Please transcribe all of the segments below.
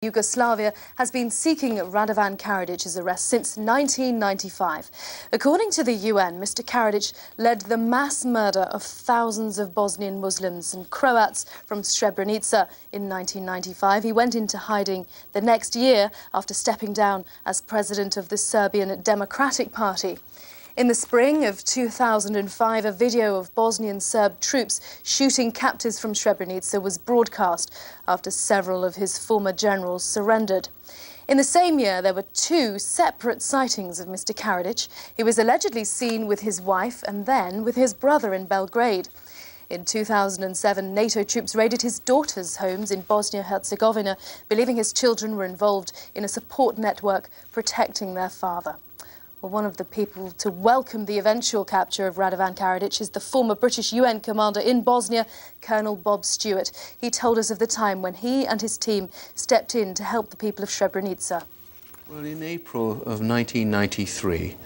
Yugoslavia has been seeking Radovan Karadic's arrest since 1995. According to the UN, Mr. Karadzic led the mass murder of thousands of Bosnian Muslims and Croats from Srebrenica in 1995. He went into hiding the next year after stepping down as president of the Serbian Democratic Party. In the spring of 2005, a video of Bosnian Serb troops shooting captives from Srebrenica was broadcast after several of his former generals surrendered. In the same year, there were two separate sightings of Mr. Karadzic. He was allegedly seen with his wife and then with his brother in Belgrade. In 2007, NATO troops raided his daughter's homes in Bosnia-Herzegovina, believing his children were involved in a support network protecting their father. Well, one of the people to welcome the eventual capture of Radovan Karadzic is the former British UN commander in Bosnia, Colonel Bob Stewart. He told us of the time when he and his team stepped in to help the people of Srebrenica. Well, in April of 1993,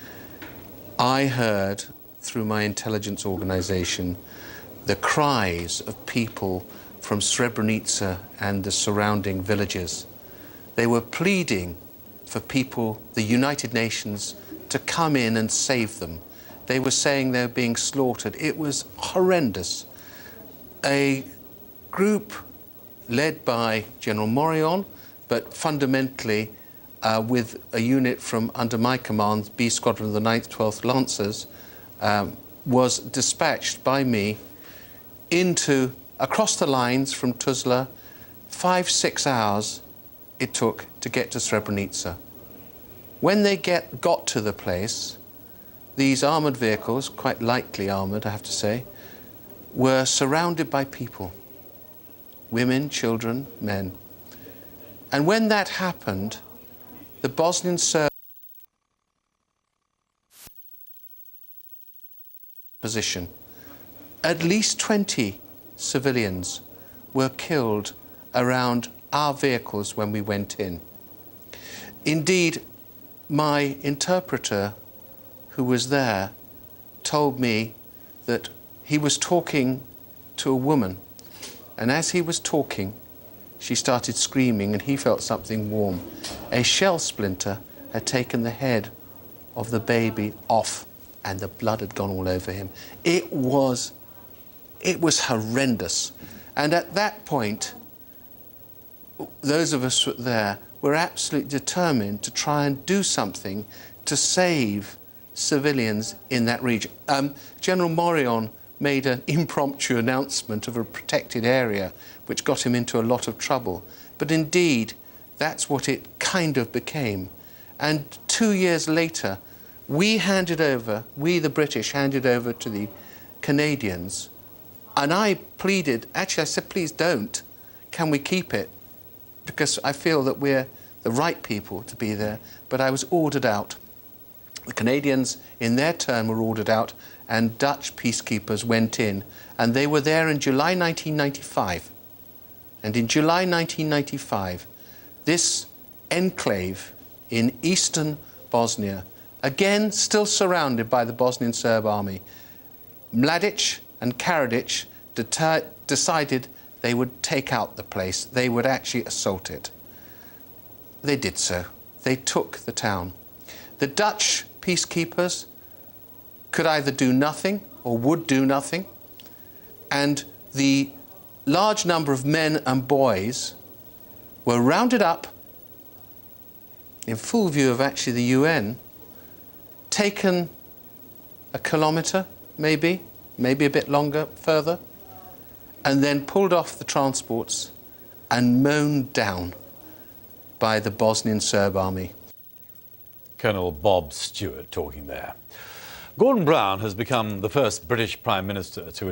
I heard through my intelligence organisation the cries of people from Srebrenica and the surrounding villages. They were pleading for people, the United Nations, to come in and save them. They were saying they were being slaughtered. It was horrendous. A group led by General Morion, but fundamentally with a unit from under my command, B Squadron of the 9th 12th Lancers, was dispatched by me across the lines from Tuzla. 5-6 hours it took to get to Srebrenica. When they got to the place, these armoured vehicles, quite lightly armoured, I have to say, were surrounded by people, women, children, men. And when that happened, the Bosnian Serb position, at least 20 civilians were killed around our vehicles when we went in. Indeed, my interpreter, who was there, told me that he was talking to a woman, and as he was talking, she started screaming and he felt something warm. A shell splinter had taken the head of the baby off and the blood had gone all over him. It was horrendous. And at that point, those of us there were absolutely determined to try and do something to save civilians in that region. General Morion made an impromptu announcement of a protected area, which got him into a lot of trouble. But indeed, that's what it kind of became. And 2 years later, we the British, handed over to the Canadians. And I pleaded, actually I said, please don't, can we keep it? Because I feel that we're the right people to be there, but I was ordered out. The Canadians, in their turn, were ordered out, and Dutch peacekeepers went in, and they were there in July 1995. And in July 1995, this enclave in eastern Bosnia, again still surrounded by the Bosnian Serb army, Mladic and Karadzic decided they would take out the place. They would actually assault it. They did so. They took the town. The Dutch peacekeepers could either do nothing or would do nothing. And the large number of men and boys were rounded up in full view of actually the UN, taken a kilometre, maybe a bit longer, further, and then pulled off the transports and mown down by the Bosnian Serb army. Colonel Bob Stewart talking there. Gordon Brown has become the first British Prime Minister to